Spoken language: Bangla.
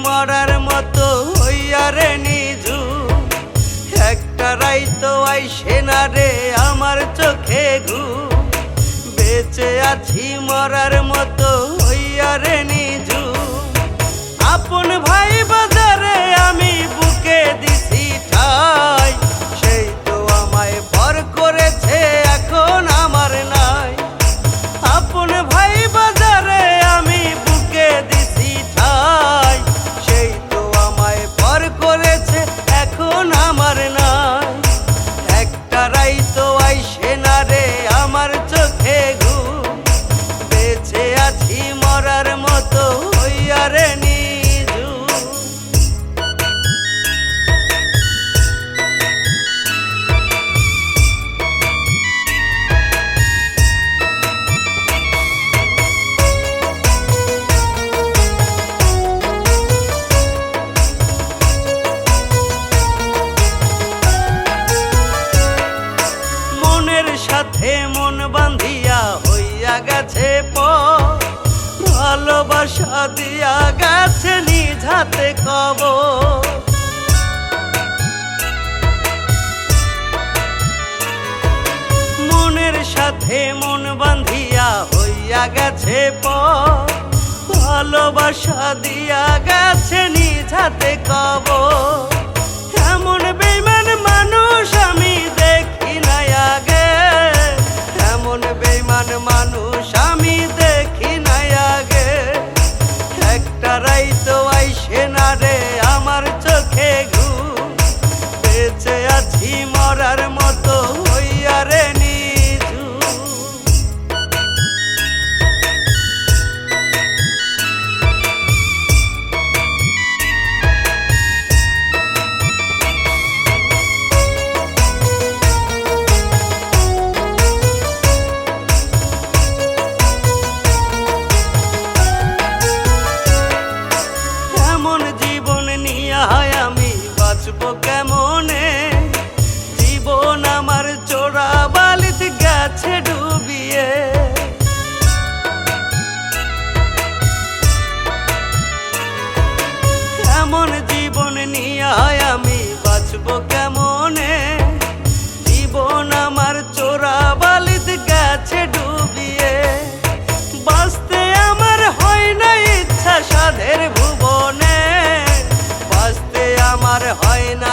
মরার মতো হইয়া রে নিঝুম। একটা রাইতো আইসে না রে আমার চোখে ঘুম। বেঁচে আছি মরার মতো হইয়া রে নিঝুম। আপন ভাই বাজারে আমি বুকে দিছি ঠাই, সেই তো আমায় ভর করেছে এখন আমার নাই। আপন ভাই বাজারে আমি বুকে দিছি ঠাই, সেই তো আমায় ভর করেছে এখন আমার নাই। একটা রাইতো আইসে না রে আমার চোখে ঘুম। বেঁচে আছি মরার মতো হইয়া রে নিঝুম। মনের সাথে মন বাঁধিয়া হইয়া গেছে পর, ভালোবাসা দিয়া গেছে নিজ হাতে কবর। মনের সাথে মন বাঁধিয়া হইয়া গেছে পর, ভালোবাসা দিয়া গেছে নিজ হাতে কবর। এমন বেইমান মানুষ আমি দেখি নাই আগে, এমন বেইমান মানুষ আমি দেখি নাই আগে। একটা রাইতো আইসে না রে আমার চোখে ঘুম। বেঁচে আছি মরার মতো হইয়া রে নিঝুম। আমি বাঁচবো কেমনে, জীবন আমার চোরা বালিতে গেছে ডুবিয়ে। এমন জীবন নিয়ে আমি বাঁচবো কেমনে, জীবন আমার চোরা বালিতে গেছে ডুবিয়ে। বাঁচতে আমার হয় না ইচ্ছা সাধের ভুবনে, বাঁচতে আমার হয় না